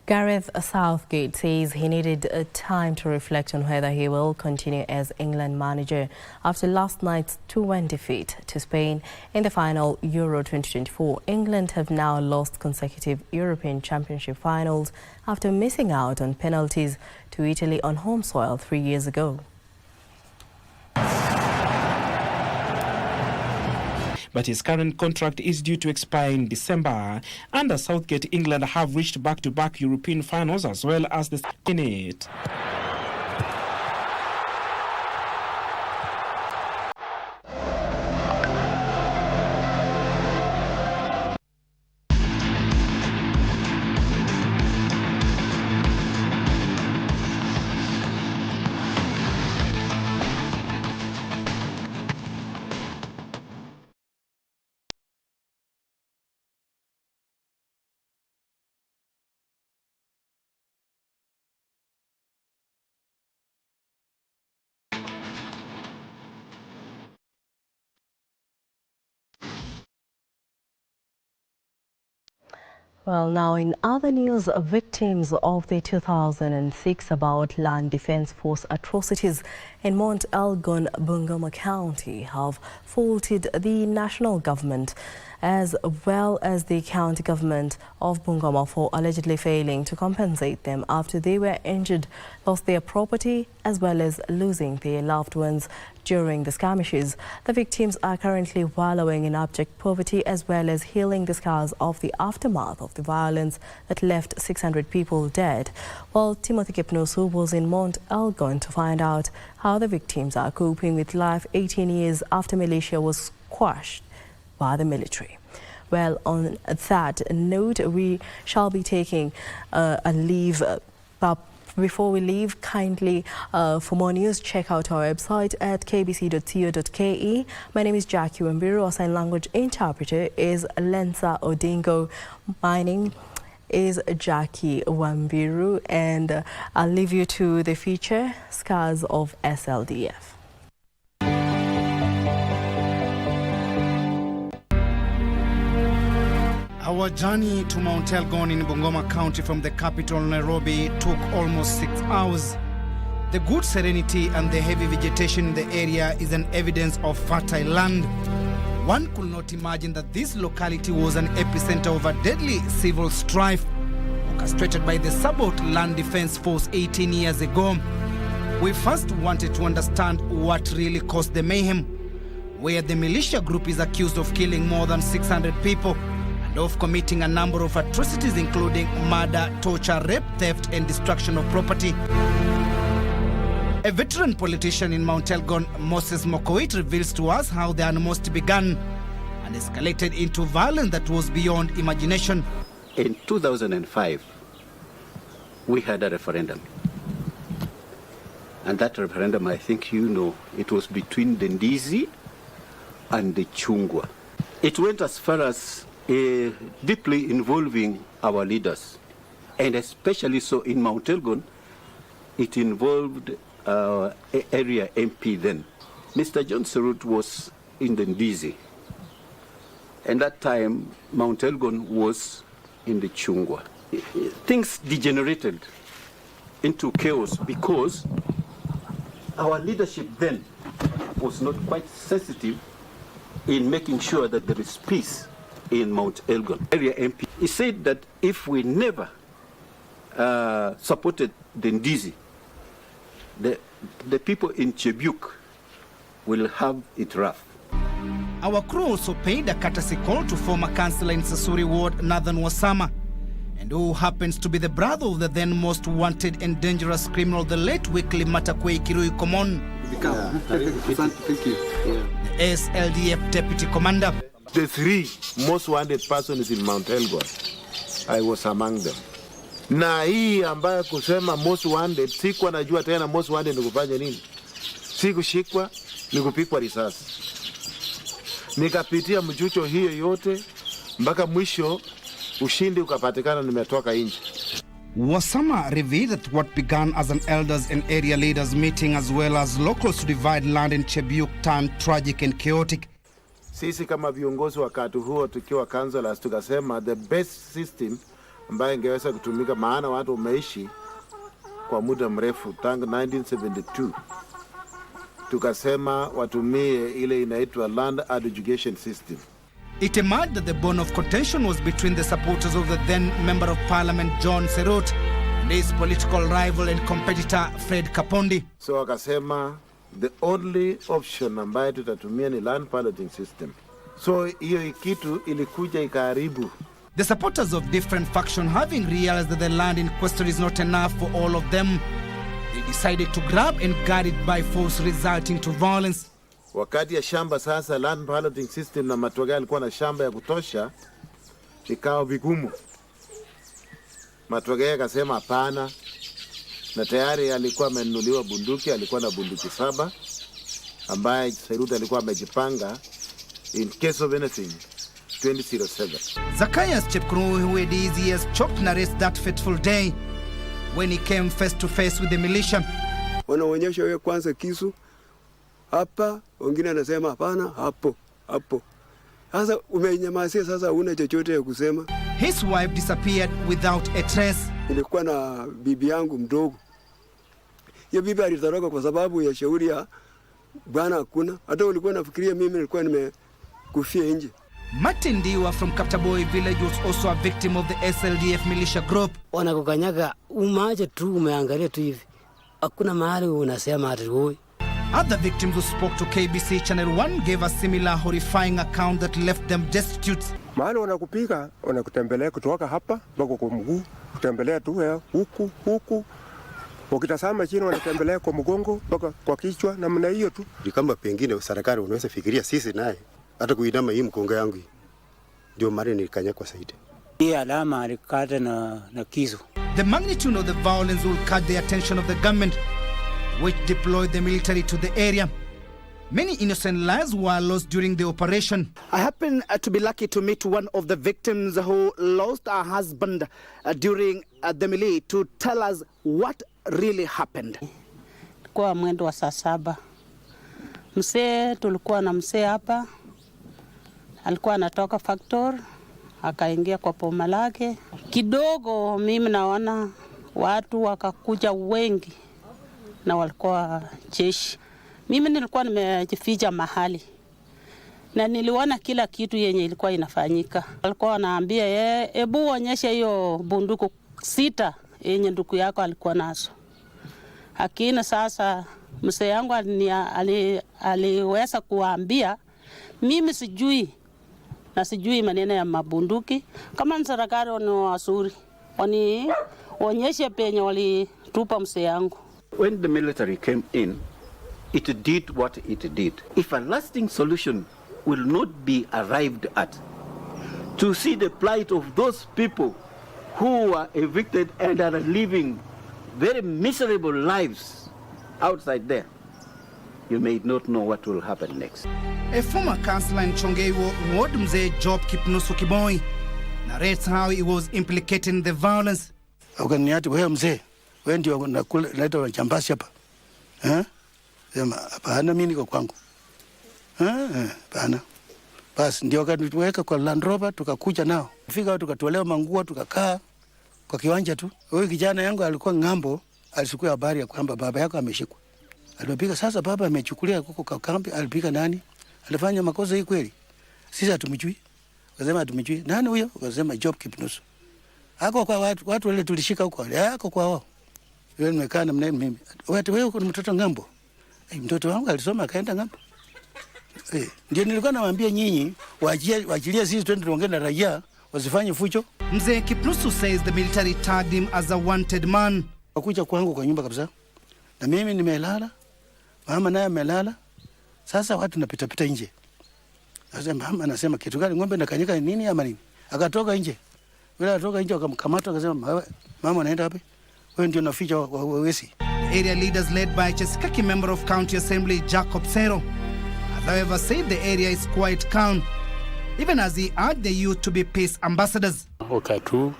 Gareth Southgate says he needed time to reflect on whether he will continue as England manager after last night's 2-1 defeat to Spain in the final Euro 2024. England have now lost consecutive European Championship finals after missing out on penalties to Italy on home soil 3 years ago. But his current contract is due to expire in December. Under Southgate, England have reached back-to-back European finals as well as the Senate. Well, now in other news, victims of the 2006 about Land Defense Force atrocities in Mount Elgon, Bungoma County have faulted the national government as well as the county government of Bungoma for allegedly failing to compensate them after they were injured, lost their property as well as losing their loved ones during the skirmishes. The victims are currently wallowing in abject poverty as well as healing the scars of the aftermath of the violence that left 600 people dead. Well, Timothy Kipnusu was in Mount Elgon to find out how the victims are coping with life 18 years after militia was squashed by the military. Well, on that note, we shall be taking a leave. But before we leave, kindly, for more news, check out our website at kbc.co.ke. My name is Jackie Wambiru. Our sign language interpreter is Lensa Odingo. My name is Jackie Wambiru, and I'll leave you to the feature, Scars of SLDF. Our journey to Mount Elgon in Bungoma County from the capital Nairobi took almost 6 hours. The good serenity and the heavy vegetation in the area is an evidence of fertile land. One could not imagine that this locality was an epicenter of a deadly civil strife orchestrated by the Sabot Land Defense Force 18 years ago. We first wanted to understand what really caused the mayhem, where the militia group is accused of killing more than 600 people and of committing a number of atrocities including murder, torture, rape, theft and destruction of property. A veteran politician in Mount Elgon, Moses Mokoit, reveals to us how the animosity began and escalated into violence that was beyond imagination. In 2005, we had a referendum. And that referendum, I think you know, it was between the Ndizi and the Chungwa. It went as far as deeply involving our leaders. And especially so in Mount Elgon, it involved area MP then. Mr. John Serut was in the Ndizi. And that time, Mount Elgon was in the Chungwa. Things degenerated into chaos because our leadership then was not quite sensitive in making sure that there is peace in Mount Elgon. Area MP, he said that if we never supported the Ndizi, the people in Chebuk will have it rough. Our crew also paid a courtesy call to former councillor in Sasuri Ward, Nathan Wasama, and who happens to be the brother of the then most wanted and dangerous criminal, the late Wycliffe Matakwei Kirui Komon. Thank you. SLDF Deputy Commander. The 3 most wanted persons in Mount Elgon, I was among them. Na hii ambayo kusema most wanted, sikuwa najua tena most wanted ni kufanya nini. Sikushikwa, ni kupigwa risasi. Nikapitia mchucho hiyo yote, mpaka mwisho ushindi ukapatikana, nimetoka nje. Wasama revealed that what began as an elders and area leaders meeting as well as locals to divide land in Chebiuk turned tragic and chaotic. Sisi kama viongozi wakati huo tukiwa councillors tukasema the best system ambayo ingeweza kutumika, maana watu wameishi kwa muda mrefu tangu 1972. Tukasema watumie ile inaitwa land adjudication system. It emerged that the bone of contention was between the supporters of the then Member of Parliament John Serot and his political rival and competitor Fred Kapondi. So wakasema the only option ambayo tutatumia ni land balloting system. So hiyo kitu ilikuja ikaharibu. The supporters of different factions, having realized that the land in question is not enough for all of them, they decided to grab and guard it by force, resulting to violence. Wakati ya shamba sasa land balloting system na Matogea alikuwa na shamba ya kutosha, ikawa vigumu. Matogea akasema hapana, na tayari alikuwa amenunuliwa bunduki, alikuwa na bunduki 7 ambaye Serut alikuwa amejipanga in case of anything 2007. Zacchaeus Chepkurui, who had his ears chopped, narrates that fateful day when he came face to face with the militia. Wanaonyesha wewe kwanza kisu hapa, wengine anasema hapana hapo. Sasa umenyamasia, sasa huna chochote ya kusema. His wife disappeared without a trace. Nilikuwa na bibi yangu mdogo. Hiyo bibi alitoroka kwa sababu ya shauri ya bwana hakuna. Hata ulikuwa nafikiria mimi nilikuwa nimekufia nje. Martin Diwa from Kaptaboy village was also a victim of the SLDF militia group. Wanakukanyaga umaje tu, umeangalia tu hivi. Hakuna mahali unasema ati wewe. Other victims who spoke to KBC Channel 1 gave a similar horrifying account that left them destitute. Mahali wanakupiga, wanakutembelea kutoka hapa mpaka kwa mguu, kutembelea tu huku. Ukitazama chini wanatembelea kwa mgongo mpaka kwa kichwa, namna hiyo tu. Ni kama pengine serikali unaweza fikiria sisi naye hata kuinama hii mkongo yangu ndio mara nilikanyakwa zaidi. Hii alama alikata na kisu. The magnitude of the violence will catch the attention of the government, which deployed the military to the area. Many innocent lives were lost during the operation. I happen to be lucky to meet one of the victims who lost her husband during the melee to tell us what really happened. Kwa mwendo wa saa 7. Msee tulikuwa na msee hapa. Alikuwa anatoka factory, akaingia kwa poma lake. Kidogo mimi naona watu wakakuja wengi na walikuwa jeshi. Mimi nilikuwa nimejificha mahali na niliona kila kitu yenye ilikuwa inafanyika. Alikuwa wanaambia hebu onyesha hiyo bunduki 6 yenye ndugu yako alikuwa nazo. Lakini sasa mzee yangu aliweza kuambia mimi sijui maneno ya mabunduki. Kama serikali ni wazuri, onyeshe penye walitupa mzee yangu. When the military came in, it did what it did. If a lasting solution will not be arrived at, to see the plight of those people who were evicted and are living very miserable lives outside there, you may not know what will happen next. A former councillor in Chongeiwo Ward, Mzee Job Kipnusu Kiboi, narrates how he was implicated in the violence. Ukaniati wewe mzee, wewe ndio unaleta wachambasi hapa. Sema hapana, mimi niko kwangu. Hapana. Basi ndio wakatuweka kwa Land Rover, tukakuja nao. Fika tukatolewa manguo, tukakaa kwa kiwanja tu. Huyu kijana yangu alikuwa ng'ambo, alisikia habari ya kwamba baba yako ameshikwa. Alipiga sasa, baba amechukulia huko kwa kambi. Alipiga nani? Alifanya makosa hii kweli? Sisi hatumjui. Wakasema hatumjui. Nani huyo? Wakasema Job Kipnusu. Hako kwa watu wale tulishika huko. Hako kwa wao. Yeye nimekaa na mimi. Wewe uko mtoto ng'ambo. Mtoto wangu alisoma akaenda ng'ambo. Ndio nilikuwa nawaambia nyinyi waachilie sisi twende tuongee na raia wasifanye fujo. Mzee Kipnusu says the military tagged him as a wanted man. Wakuja kwangu kwa nyumba kabisa. Na mimi nimelala Mama naye amelala. Sasa watu napita nje. Sasa mama anasema kitu gani, ng'ombe nakanyika nini ama nini? Akatoka nje. Wala atoka nje akamkamata akasema mama anaenda wapi? Wewe ndio unaficha wezi. Area leaders led by Chesikaki member of County Assembly Jacob Sero, however, said the area is quite calm, even as he urged the youth to be peace ambassadors. Wakati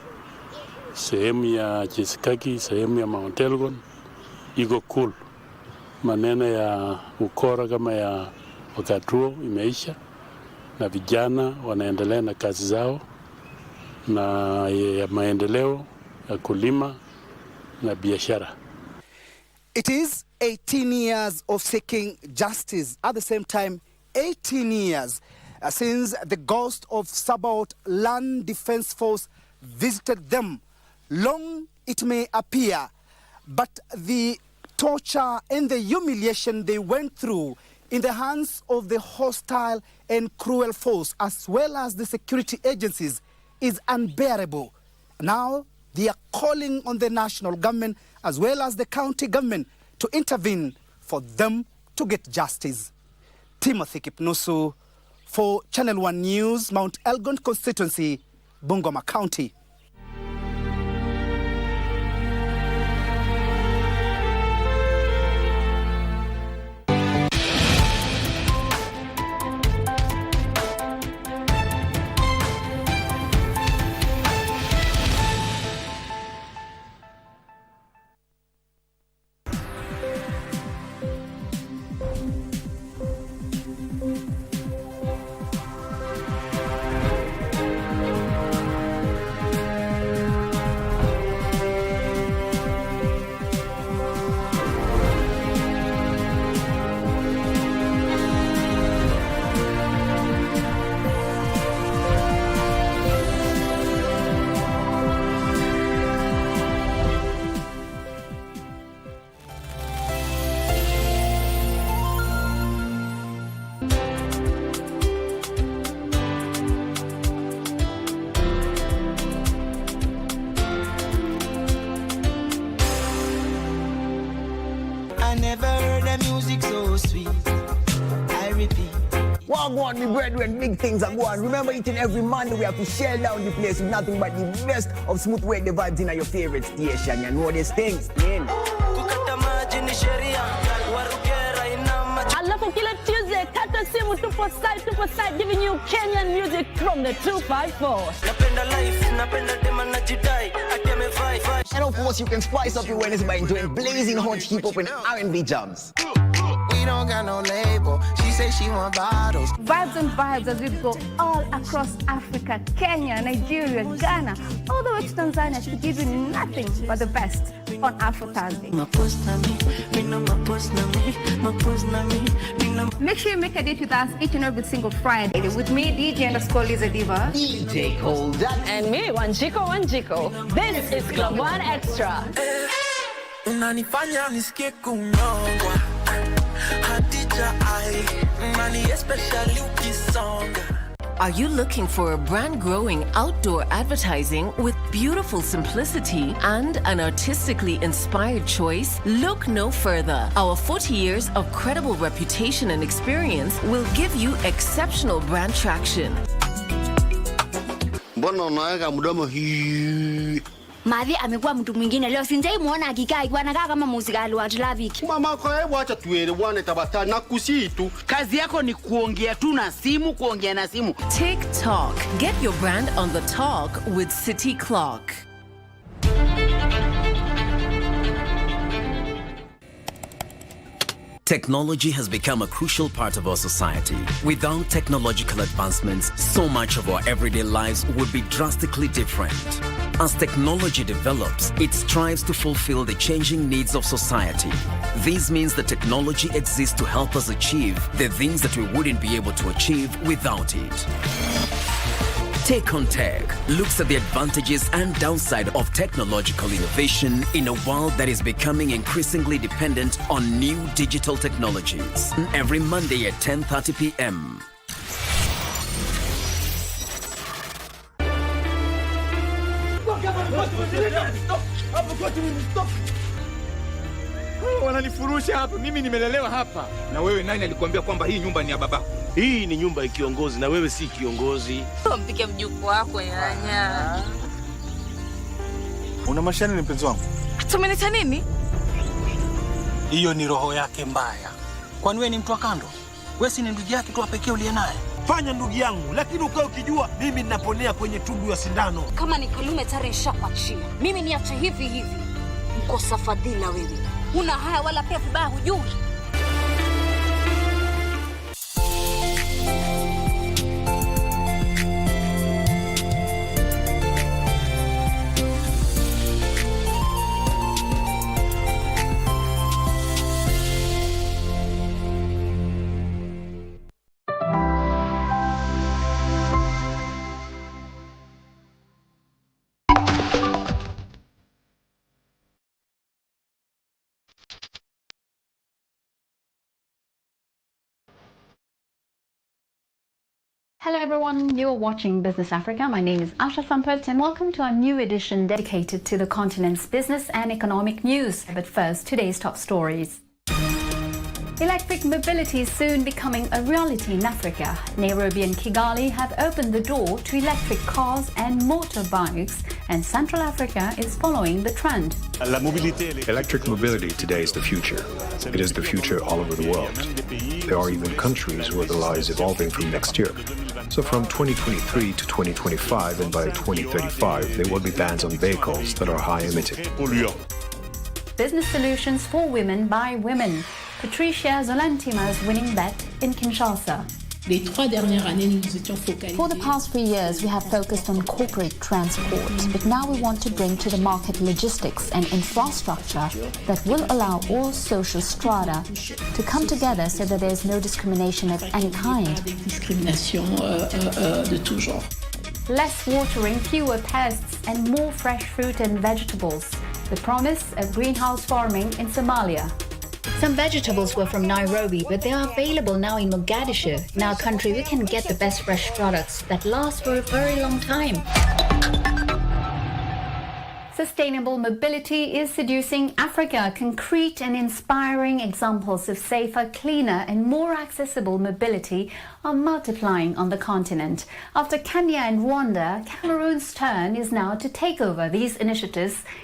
sehemu ya Chesikaki, sehemu ya Mount Elgon iko cool. Maneno ya ukora kama ya wakati imeisha na vijana wanaendelea na kazi zao na ya maendeleo ya kulima na biashara. It is 18 years of seeking justice. At the same time, 18 years since the ghost of Sabaot Land Defense Force visited them. Long it may appear, but the torture and the humiliation they went through in the hands of the hostile and cruel force, as well as the security agencies, is unbearable. Now, they are calling on the national government as well as the county government to intervene for them to get justice. Timothy Kipnusu for Channel 1 News, Mount Elgon constituency, Bungoma County. I never heard the music so sweet. I repeat. Wagwan, me brethren, big things are going. Remember, each and every Monday we have to shell down the place with nothing but the best of smooth way the vibes in your favorite station. You know these things, man. Alafu kila Tuesday, kata simu tupo side, giving you Kenyan music from the 254. And of course, you can spice up your Wednesday by enjoying blazing hot hip-hop and R&B jams. We don't got no label. She said she want bottles. Vibes and vibes as we go all across Africa, Kenya, Nigeria, Ghana, all the way to Tanzania to give you nothing but the best on Afro Thursday. Make sure you make a date with us each and every single Friday with me, DJ_Liza Diva, DJ Cold, and me, Wanjiko. This is Club One Extra. Unanifanya nisikie kunyongwa Hadija ai Nani especially ukisonga. Are you looking for a brand-growing outdoor advertising with beautiful simplicity and an artistically inspired choice? Look no further. Our 40 years of credible reputation and experience will give you exceptional brand traction. Mbona unaweka mdomo hii? Madhi amekuwa mtu mwingine leo, sinjai muona akikaa anakaa kama muzikali wa Tlaviki. Mama kwa hebu acha tuelewane tabata na kusii tu. Kazi yako ni kuongea tu na simu, kuongea na simu. TikTok. Get your brand on the talk with City Clock. Technology has become a crucial part of our society. Without technological advancements, so much of our everyday lives would be drastically different. As technology develops, it strives to fulfill the changing needs of society. This means that technology exists to help us achieve the things that we wouldn't be able to achieve without it. Take on Tech looks at the advantages and downside of technological innovation in a world that is becoming increasingly dependent on new digital technologies. Every Monday at 10:30 p.m. Stop! wananifurusha hapa. Mimi nimelelewa hapa. Na wewe nani alikuambia kwamba hii nyumba ni ya babako? Hii ni nyumba ya kiongozi na wewe si kiongozi. Mpike mjukuu wako nyanya. Una mashani ni mpenzi wangu? Tumenita nini? Hiyo ni roho yake mbaya. Kwani wewe ni mtu wa kando? Wewe si ni ndugu yake tu pekee uliye naye? Fanya ndugu yangu, lakini ukao ukijua mimi ninaponea kwenye tundu ya sindano. Kama ni Kalume tare nishakuachia. Mimi niache hivi hivi. Mkosa fadhila wewe. Una haya wala pia vibaya hujui. Hello everyone, you're watching Business Africa. My name is Asha Sampert and welcome to our new edition dedicated to the continent's business and economic news. But first, today's top stories. Electric mobility is soon becoming a reality in Africa. Nairobi and Kigali have opened the door to electric cars and motorbikes, and Central Africa is following the trend. Electric mobility today is the future. It is the future all over the world. There are even countries where the law is evolving from next year. So from 2023 to 2025 and by 2035, there will be bans on vehicles that are high emitting. Business solutions for women by women. Patricia Zolantima's winning bet in Kinshasa. For the past 3 years, we have focused on corporate transport, but now we want to bring to the market logistics and infrastructure that will allow all social strata to come together so that there is no discrimination of any kind. Less watering, fewer pests, and more fresh fruit and vegetables. The promise of greenhouse farming in Somalia. Some vegetables were from Nairobi, but they are available now in Mogadishu. In our country, we can get the best fresh products that last for a very long time. Sustainable mobility is seducing Africa. Concrete and inspiring examples of safer, cleaner and more accessible mobility are multiplying on the continent. After Kenya and Rwanda, Cameroon's turn is now to take over these initiatives